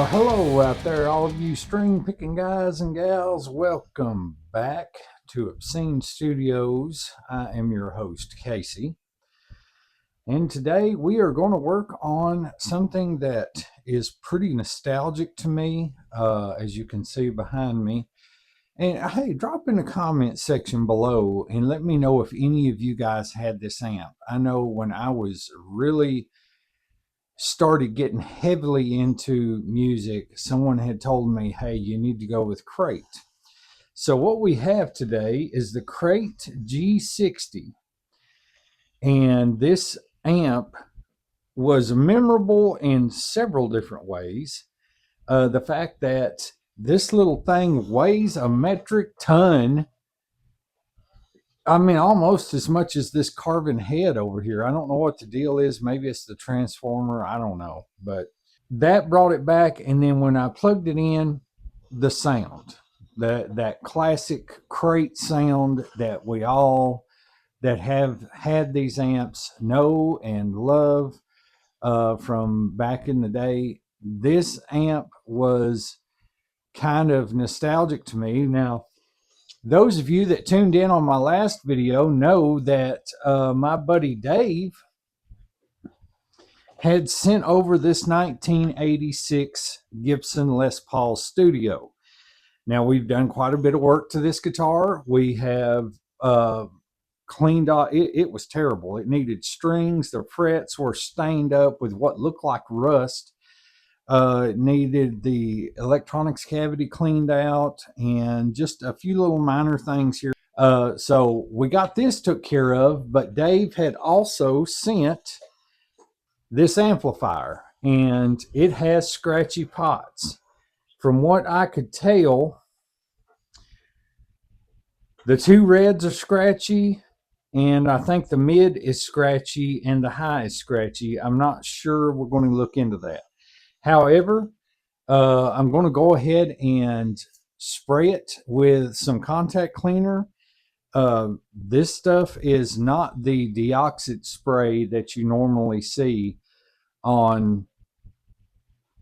Well, hello out there, all of you string picking guys and gals. Welcome back to Obscene Studios. I am your host, Casey. And today we are going to work on something that is pretty nostalgic to me, as you can see behind me. And hey, drop in the comment section below and let me know if any of you guys had this amp. I know when I was really started getting heavily into music, someone had told me, hey, you need to go with Crate. So what we have today is the Crate G60. And this amp was memorable in several different ways. The fact that this little thing weighs a metric ton. I mean, almost as much as this carving head over here. I don't know what the deal is. Maybe it's the transformer. I don't know. But that brought it back. And then when I plugged it in, the sound, that classic Crate sound that we all that have had these amps know and love from back in the day. This amp was kind of nostalgic to me. Now, those of you that tuned in on my last video know that my buddy Dave had sent over this 1986 Gibson Les Paul Studio. Now, we've done quite a bit of work to this guitar. We have cleaned off. It was terrible. It needed strings. The frets were stained up with what looked like rust. It needed the electronics cavity cleaned out and just a few little minor things here. So we got this took care of, but Dave had also sent this amplifier, and it has scratchy pots. From what I could tell, the two reds are scratchy, and I think the mid is scratchy and the high is scratchy. I'm not sure. We're going to look into that. However, I'm going to go ahead and spray it with some contact cleaner. This stuff is not the deoxit spray that you normally see on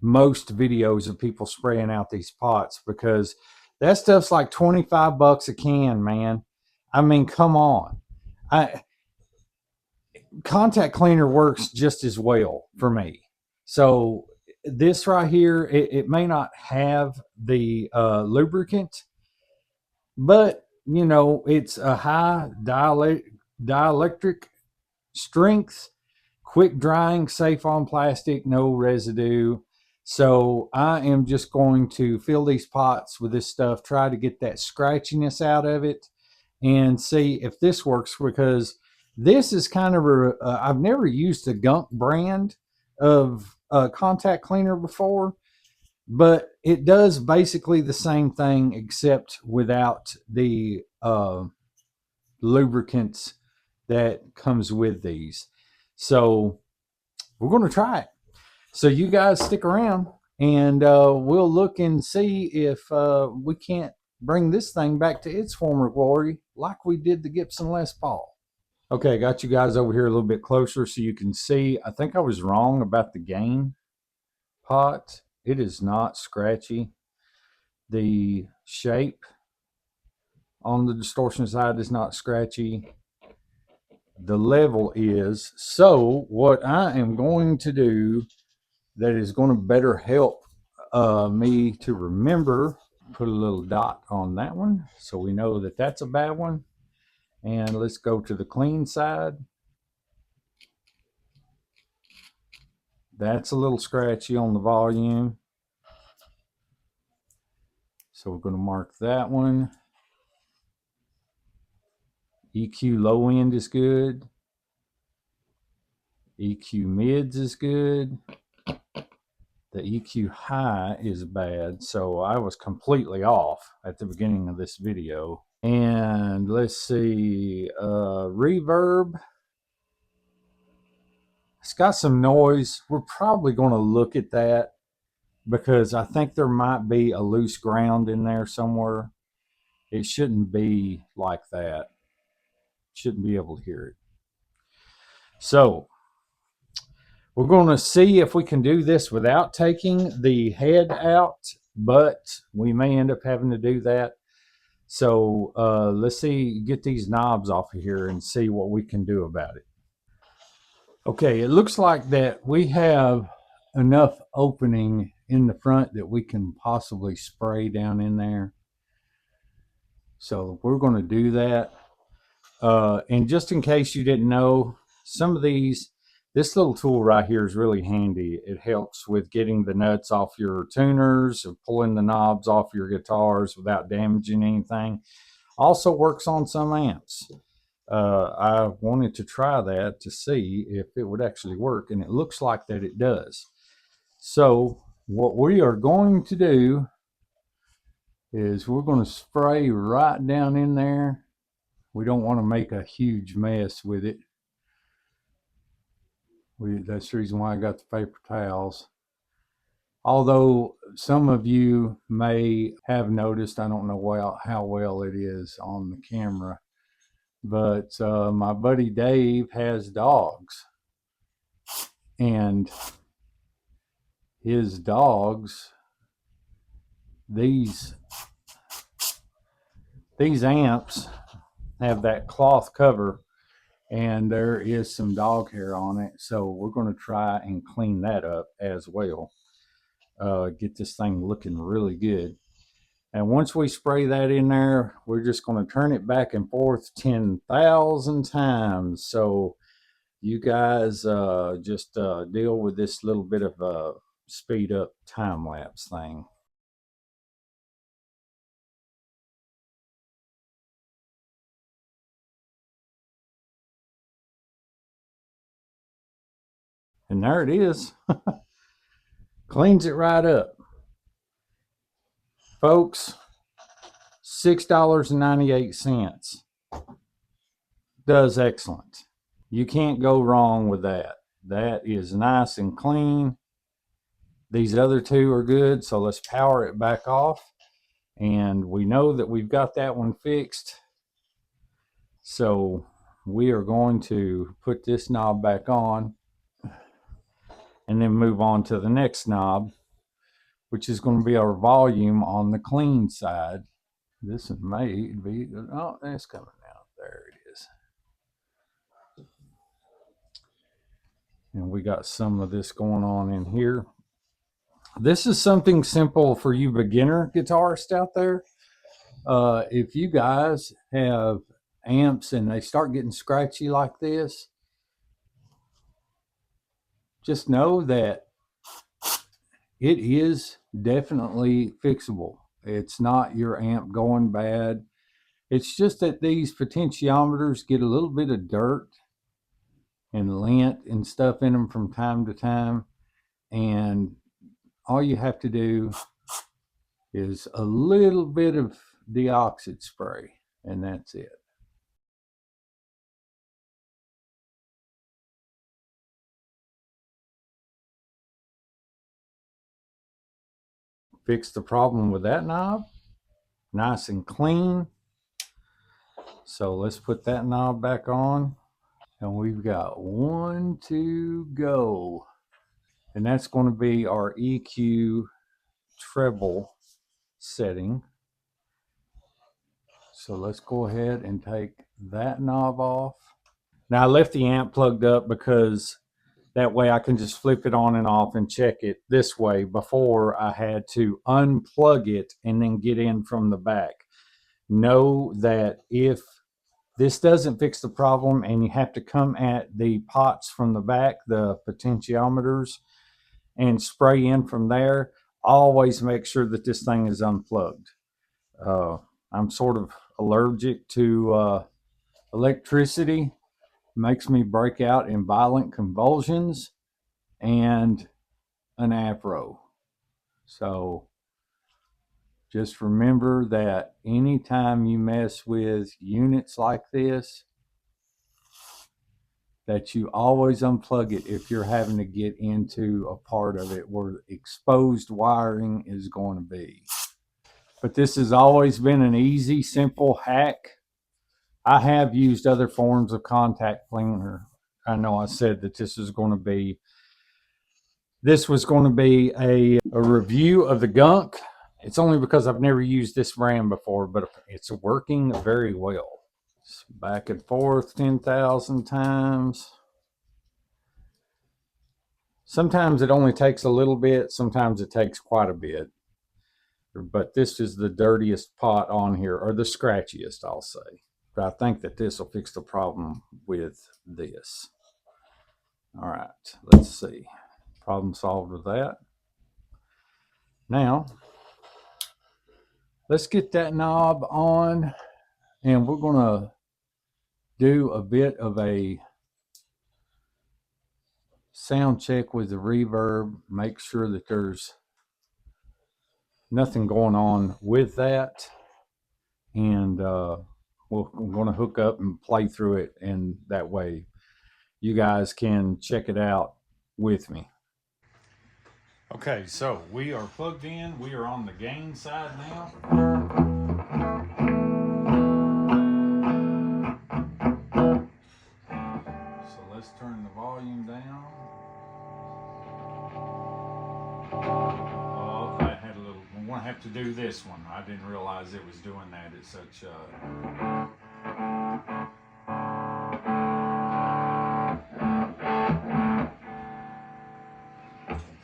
most videos of people spraying out these pots, because that stuff's like 25 bucks a can, man. I mean, come on. Contact cleaner works just as well for me. So this right here, it may not have the lubricant, but you know, it's a high dielectric strength, quick drying, safe on plastic, no residue. So I am just going to fill these pots with this stuff, try to get that scratchiness out of it, and see if this works, because this is kind of I've never used a Gunk brand of contact cleaner before, but it does basically the same thing except without the lubricants that comes with these. So we're going to try it. So you guys stick around, and we'll look and see if we can't bring this thing back to its former glory like we did the Gibson Les Paul. Okay, I got you guys over here a little bit closer so you can see. I think I was wrong about the gain pot. It is not scratchy. The shape on the distortion side is not scratchy. The level is. So what I am going to do that is going to better help me to remember, put a little dot on that one so we know that that's a bad one. And let's go to the clean side. That's a little scratchy on the volume. So we're going to mark that one. EQ low end is good. EQ mids is good. The EQ high is bad. So I was completely off at the beginning of this video. And let's see, reverb. It's got some noise. We're probably going to look at that because I think there might be a loose ground in there somewhere. It shouldn't be like that. Shouldn't be able to hear it. So We're going to see if we can do this without taking the head out, but we may end up having to do that. So let's see, get these knobs off of here and see what we can do about it. Okay, it looks like that we have enough opening in the front that we can possibly spray down in there. So we're going to do that. And just in case you didn't know, some of these, this little tool right here is really handy. It helps with getting the nuts off your tuners, or pulling the knobs off your guitars without damaging anything. Also works on some amps. I wanted to try that to see if it would actually work, and it looks like that it does. So what we are going to do is we're going to spray right down in there. We don't want to make a huge mess with it. That's the reason why I got the paper towels. Although some of you may have noticed, I don't know how well it is on the camera, but my buddy Dave has dogs, and his dogs, these amps have that cloth cover, and there is some dog hair on it, so we're going to try and clean that up as well. Get this thing looking really good. And once we spray that in there, we're just going to turn it back and forth 10,000 times. So you guys just deal with this little bit of a speed up time lapse thing. And there it is. Cleans it right up. Folks, $6.98. Does excellent. You can't go wrong with that. That is nice and clean. These other two are good, so let's power it back off. And we know that we've got that one fixed. So we are going to put this knob back on and then move on to the next knob, which is going to be our volume on the clean side. This may be, oh, that's coming out. There it is. And we got some of this going on in here. This is something simple for you beginner guitarists out there. If you guys have amps and they start getting scratchy like this, just know that it is definitely fixable. It's not your amp going bad. It's just that these potentiometers get a little bit of dirt and lint and stuff in them from time to time. And all you have to do is a little bit of deoxide spray, and that's it. Fix the problem with that knob. Nice and clean. So let's put that knob back on. And we've got one to go. And that's going to be our EQ treble setting. So let's go ahead and take that knob off. Now I left the amp plugged up because that way I can just flip it on and off and check it this way. Before I had to unplug it and then get in from the back. Know that if this doesn't fix the problem and you have to come at the pots from the back, the potentiometers, and spray in from there, always make sure that this thing is unplugged. I'm sort of allergic to electricity. Makes me break out in violent convulsions and an afro. So just remember that anytime you mess with units like this, that you always unplug it if you're having to get into a part of it where exposed wiring is going to be. But this has always been an easy, simple hack. I have used other forms of contact cleaner. I know I said that this is going to be This was going to be a review of the gunk. It's only because I've never used this brand before, but it's working very well. It's back and forth 10,000 times. Sometimes it only takes a little bit, sometimes it takes quite a bit. But this is the dirtiest pot on here, or the scratchiest, I'll say. But I think that this will fix the problem with this. All right, let's see. Problem solved with that. Now, let's get that knob on, and we're going to do a bit of a sound check with the reverb, make sure that there's nothing going on with that, and we're going to hook up and play through it, and that way you guys can check it out with me. Okay, so we are plugged in. We are on the gain side now. So let's turn the volume down. Oh, I had a little, we're going to have to do this one. I didn't realize it was doing that at such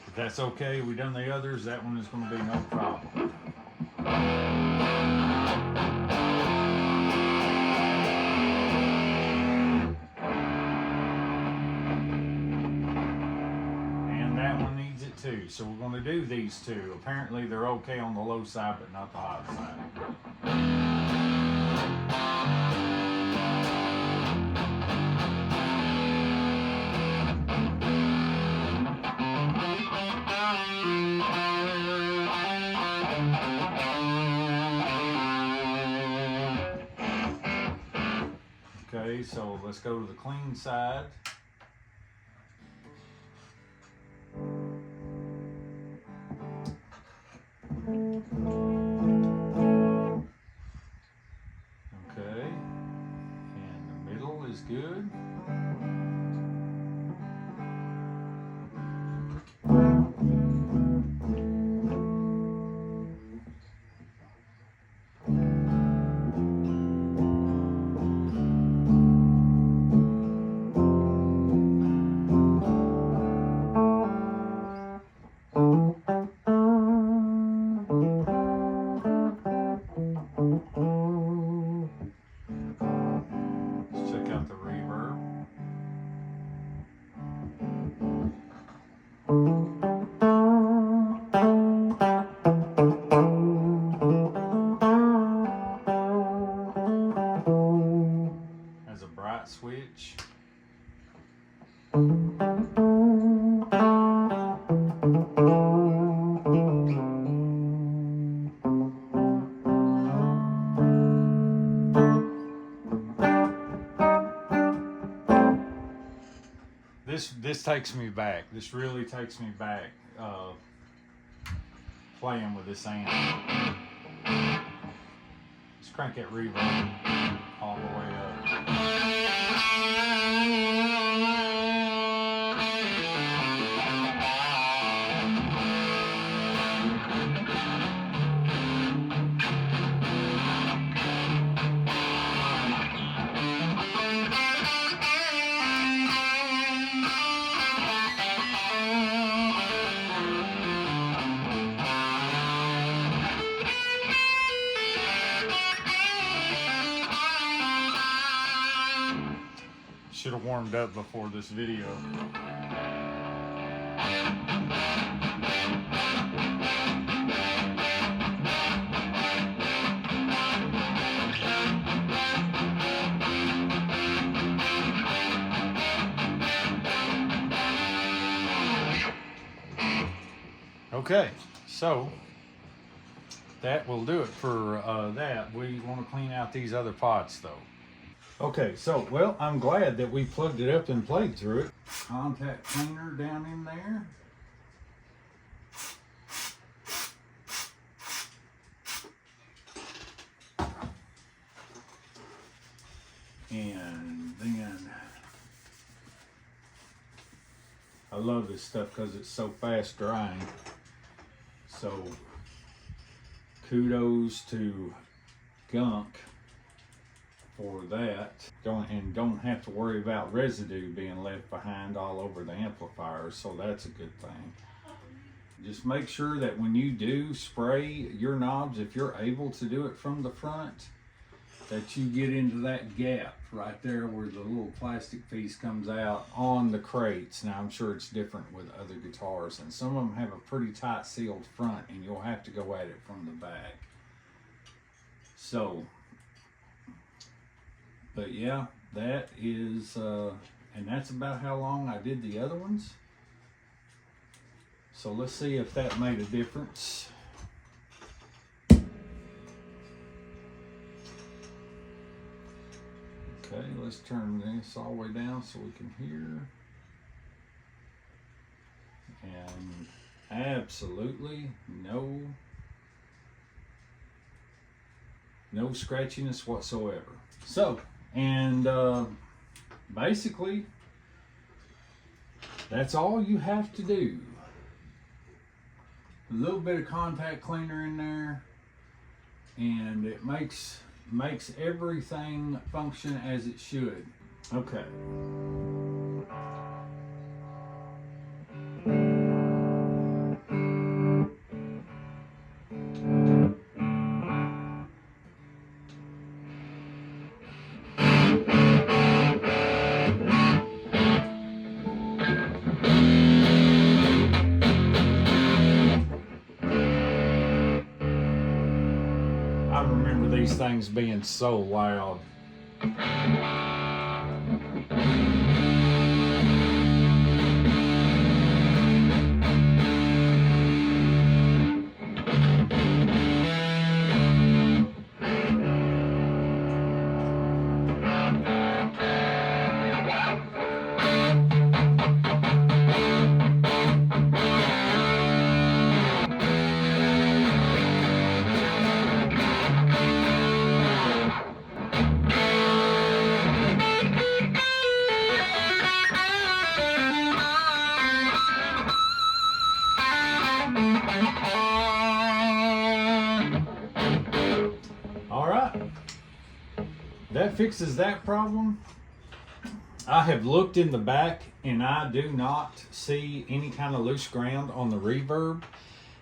If that's okay, we done the others, that one is going to be no problem. And that one needs it too. So we're going to do these two. Apparently they're okay on the low side, but not the high side. Okay, so let's go to the clean side. Okay, and the middle is good. Let's check out the reverb. Has a bright switch. This takes me back. This really takes me back playing with this amp. Let's crank that reverb all the way up. Should have warmed up before this video. Okay, so that will do it for that. We want to clean out these other pots though. Okay, so, well, I'm glad that we plugged it up and played through it. Contact cleaner down in there. And then, love this stuff because it's so fast drying. So kudos to Gunk for that. Don't have to worry about residue being left behind all over the amplifiers, so that's a good thing. Just make sure that when you do spray your knobs, if you're able to do it from the front, that you get into that gap right there where the little plastic piece comes out on the crates. Now I'm sure it's different with other guitars, and some of them have a pretty tight sealed front and you'll have to go at it from the back. So, but yeah, that is, and that's about how long I did the other ones. So let's see if that made a difference. Okay, let's turn this all the way down so we can hear. And absolutely no scratchiness whatsoever. So, and basically, that's all you have to do. A little bit of contact cleaner in there, and it makes everything function as it should. Okay. I remember these things being so loud. That fixes that problem. I have looked in the back and I do not see any kind of loose ground on the reverb.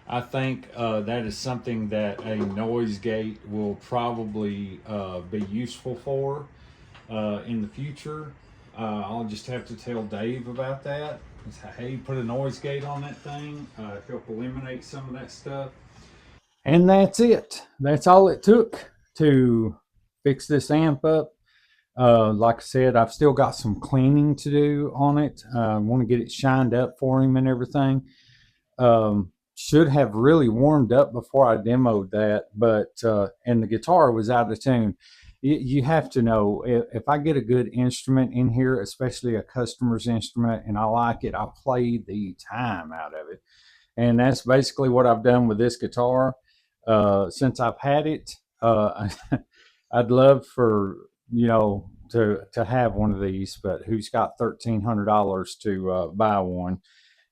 I think that is something that a noise gate will probably be useful for in the future. I'll just have to tell Dave about that. Hey, put a noise gate on that thing, help eliminate some of that stuff. And that's it. That's all it took to fix this amp up. Like I said, I've still got some cleaning to do on it. I want to get it shined up for him and everything. Should have really warmed up before I demoed that, but and the guitar was out of tune. You have to know, if I get a good instrument in here, especially a customer's instrument, and I like it, I play the time out of it. And that's basically what I've done with this guitar since I've had it. I'd love for to have one of these, but who's got $1,300 to buy one?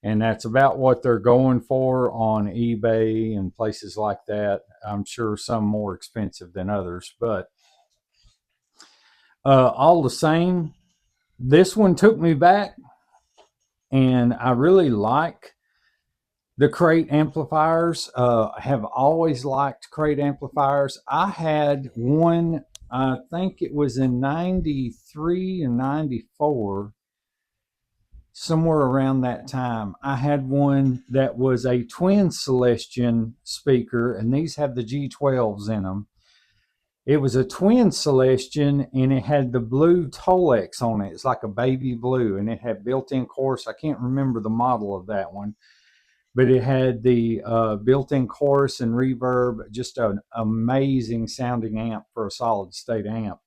And that's about what they're going for on eBay and places like that. I'm sure some more expensive than others, but all the same, this one took me back, and I really like the Crate amplifiers. I have always liked Crate amplifiers. I had one, I think it was in 93 and 94, somewhere around that time. I had one that was a twin Celestion speaker, and these have the G12s in them. It was a twin Celestion, and it had the blue Tolex on it. It's like a baby blue, and it had built-in chorus. I can't remember the model of that one, but it had the built-in chorus and reverb. Just an amazing sounding amp for a solid state amp,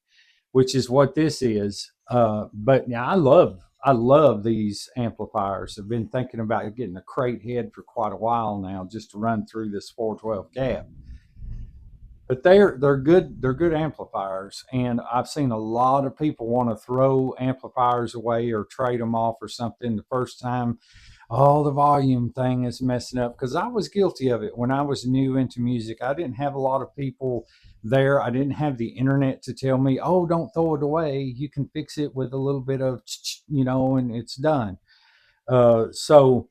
which is what this is. But yeah, I love these amplifiers. I've been thinking about getting a Crate head for quite a while now, just to run through this 412 cab. But they're good amplifiers, and I've seen a lot of people want to throw amplifiers away or trade them off or something the first time. Oh, the volume thing is messing up, because I was guilty of it when I was new into music. I didn't have a lot of people there. I didn't have the internet to tell me, oh, don't throw it away, you can fix it with a little bit of and it's done. So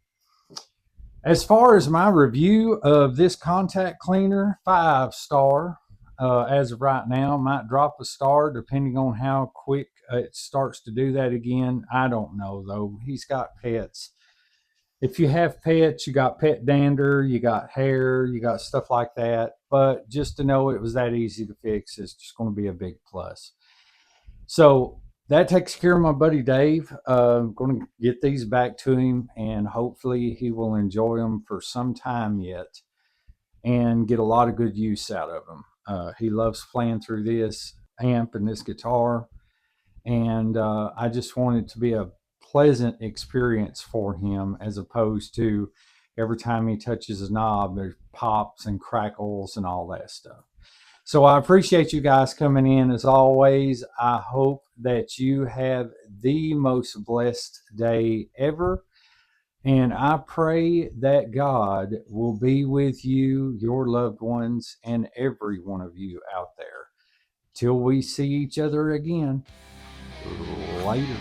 as far as my review of this contact cleaner, 5 star. As of right now, might drop a star depending on how quick it starts to do that again. I don't know though. He's got pets. If you have pets, you got pet dander, you got hair, you got stuff like that. But just to know it was that easy to fix is just going to be a big plus. So that takes care of my buddy Dave. I'm going to get these back to him, and hopefully he will enjoy them for some time yet and get a lot of good use out of them. He loves playing through this amp and this guitar, and I just want it to be a pleasant experience for him, as opposed to every time he touches a knob, there's pops and crackles and all that stuff. So I appreciate you guys coming in as always. I hope that you have the most blessed day ever. And I pray that God will be with you, your loved ones, and every one of you out there. Till we see each other again. Later.